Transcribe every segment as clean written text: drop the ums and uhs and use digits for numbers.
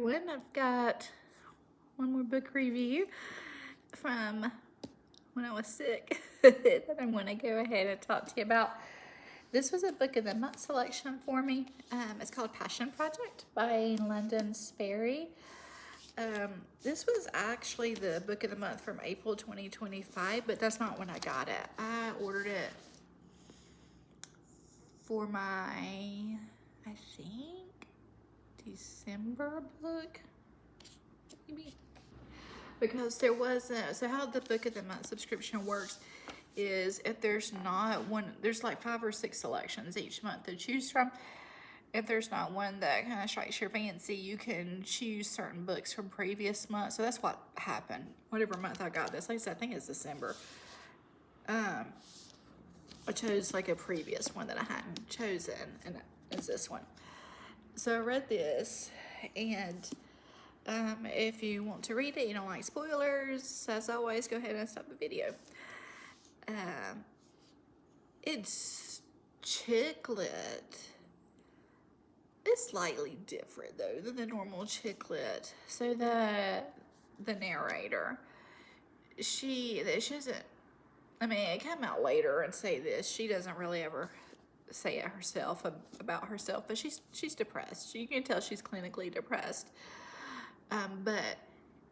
everyone. I've got one more book review from when I was sick that I want to go ahead and talk to you about. This was a book of the month selection for me. It's called Passion Project by London Sperry. This was actually the book of the month from April 2025, but that's not when I got it. I ordered it for my, I think, December book, maybe, because there wasn't. So how the book of the month subscription works is if there's not one, there's like 5 or 6 selections each month to choose from. If there's not one that kind of strikes your fancy, you can choose certain books from previous months. So that's what happened. Whatever month I got this, like I said, I think it's December. I chose like a previous one that I hadn't chosen, and it's this one. So I read this, and if you want to read it, you don't like spoilers, as always, go ahead and stop the video. It's chick lit. It's slightly different though than the normal chick lit. So the narrator, she doesn't. I mean, it came out later and say this. She doesn't really ever say it herself about herself, but she's depressed. You can tell she's clinically depressed. But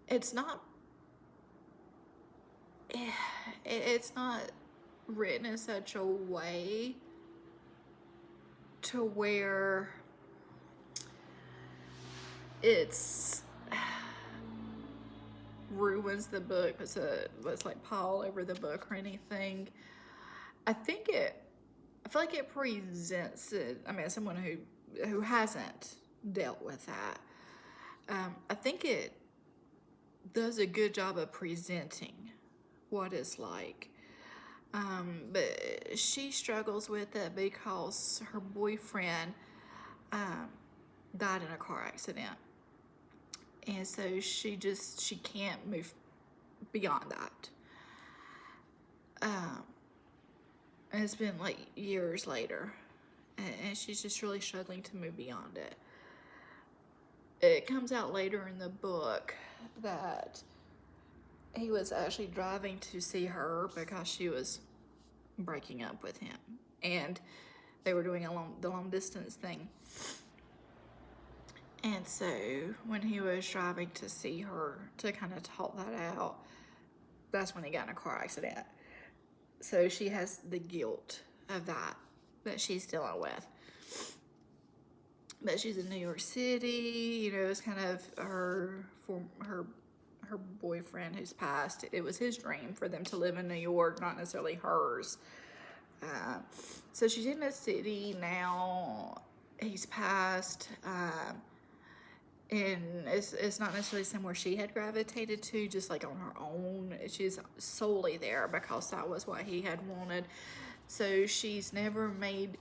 it's not. It's not written in such a way to where it's ruins the book, but it's like Paul over the book or anything. I feel like it presents it. I mean, as someone who hasn't dealt with that, I think it does a good job of presenting what it's like. But she struggles with it because her boyfriend died in a car accident. And so she can't move beyond that. And it's been like years later, and she's just really struggling to move beyond it. It comes out later in the book that he was actually driving to see her because she was breaking up with him, and they were doing the long distance thing. And so when he was driving to see her to kind of talk that out, that's when he got in a car accident. So she has the guilt of that she's dealing with. But she's in New York City, you know, it's kind of her boyfriend who's passed. It was his dream for them to live in New York, not necessarily hers. So she's in the city now. He's passed. And it's not necessarily somewhere she had gravitated to, just like on her own. She's solely there because that was what he had wanted. So she's never made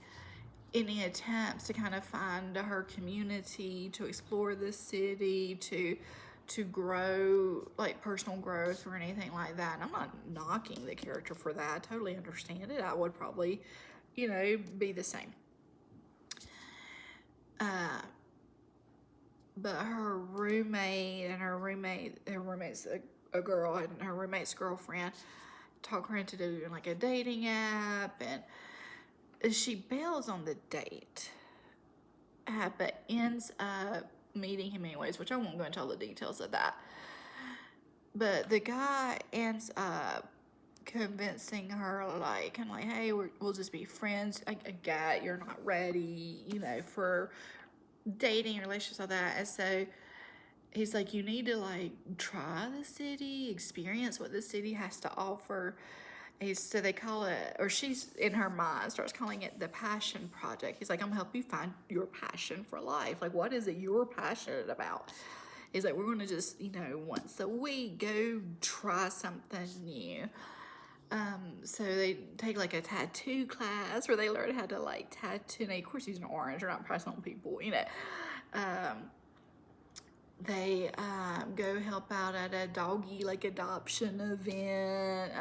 any attempts to kind of find her community, to explore the city, to grow, like personal growth or anything like that. And I'm not knocking the character for that. I totally understand it. I would probably, you know, be the same. But her roommate's a girl, and her roommate's girlfriend talk her into doing like a dating app, and she bails on the date, but ends up meeting him anyways, which I won't go into all the details of that. But the guy ends up convincing her, like, kind of like, hey, we'll just be friends. I get you're not ready, you know, for dating, relationships, all that. And so he's like, you need to like try the city, experience what the city has to offer. So they call it, or she's in her mind starts calling it the Passion Project. He's like, I'm gonna help you find your passion for life. Like, what is it you're passionate about? He's like, we're gonna just, you know, once a week go try something new. So they take like a tattoo class where they learn how to like tattoo. And of course, using orange, they're not pressing on people, you know. They go help out at a doggy like adoption event.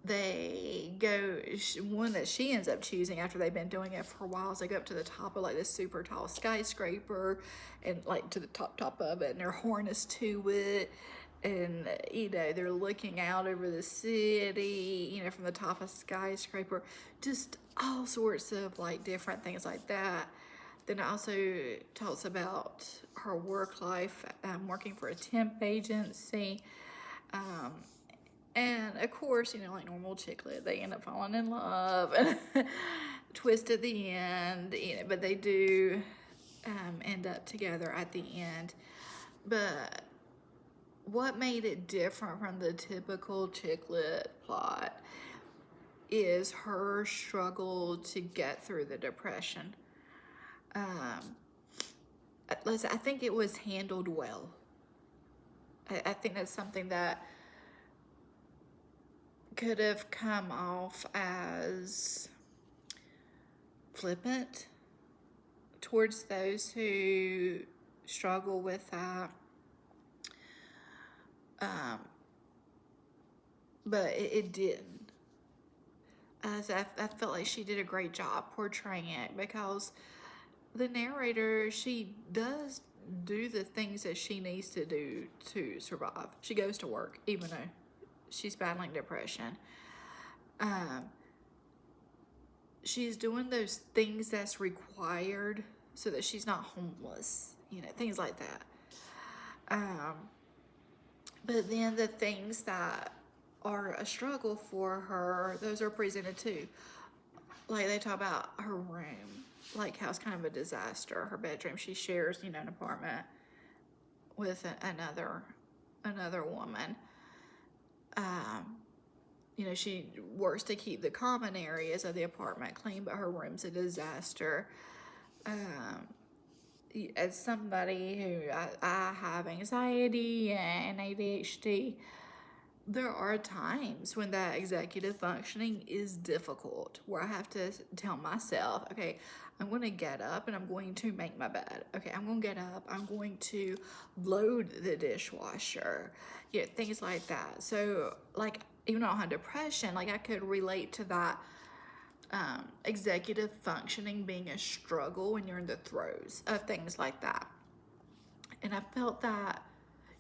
they go, one that she ends up choosing after they've been doing it for a while is they go up to the top of like this super tall skyscraper and like to the top of it, and they're harnessed to it, and you know they're looking out over the city, you know, from the top of skyscraper, just all sorts of like different things like that. Then it also talks about her work life, working for a temp agency. And of course, you know, like normal chick lit, they end up falling in love and twist at the end, you know, but they do end up together at the end. But what made it different from the typical chick lit plot is her struggle to get through the depression. Listen, I think it was handled well. I think that's something that could have come off as flippant towards those who struggle with that. But it didn't. As I felt like she did a great job portraying it, because the narrator, she does do the things that she needs to do to survive. She goes to work even though she's battling depression. She's doing those things that's required so that she's not homeless, you know, things like that. But then the things that are a struggle for her, those are presented too. Like they talk about her room, like how it's kind of a disaster. Her bedroom, she shares, you know, an apartment with another woman. You know, she works to keep the common areas of the apartment clean, but her room's a disaster. As somebody who I have anxiety and ADHD, there are times when that executive functioning is difficult, where I have to tell myself, okay, I'm going to get up and I'm going to make my bed. Okay, I'm going to get up, I'm going to load the dishwasher, you know, things like that. So, like, even though I have depression, like, I could relate to that executive functioning being a struggle when you're in the throes of things like that. And I felt that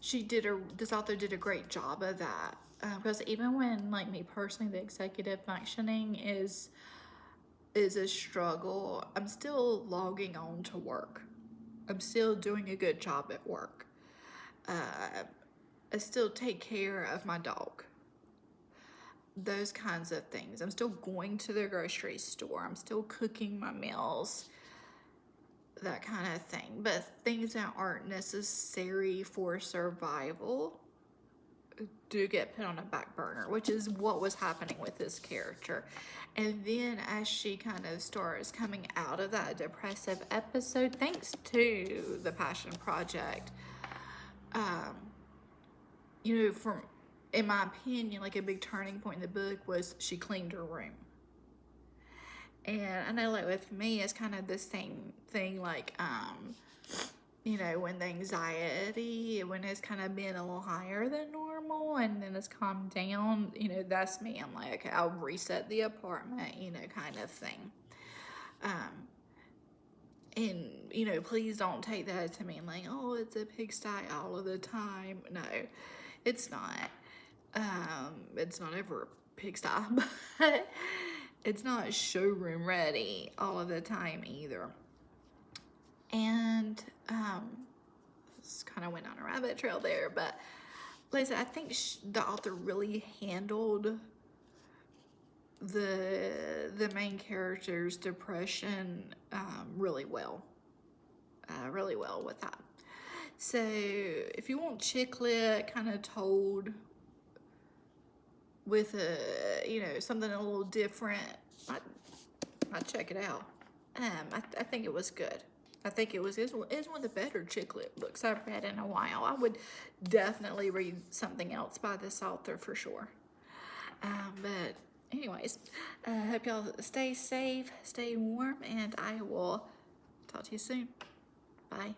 this author did a great job of that, because even when, like, me personally, the executive functioning is a struggle, I'm still logging on to work. I'm still doing a good job at work. I still take care of my dog. Those kinds of things. I'm still going to the grocery store. I'm still cooking my meals. That kind of thing. But things that aren't necessary for survival do get put on a back burner, which is what was happening with this character. And then as she kind of starts coming out of that depressive episode, thanks to the Passion Project, you know, in my opinion, like a big turning point in the book was she cleaned her room. And I know, like, with me, it's kind of the same thing, like, you know, when the anxiety, when it's kind of been a little higher than normal and then it's calmed down, you know, that's me. I'm like, okay, I'll reset the apartment, you know, kind of thing. And, you know, please don't take that to mean like, oh, it's a pigsty all of the time. No, it's not. It's not ever a pigsty, but it's not showroom ready all of the time either. And just kind of went on a rabbit trail there, but like I said, I think the author really handled the main character's depression really well with that. So if you want chick lit kind of told with you know, something a little different, I'd check it out. I think it was good. I think it's one of the better chick lit books I've read in a while. I would definitely read something else by this author for sure. But anyways, I hope y'all stay safe, stay warm, and I will talk to you soon. Bye.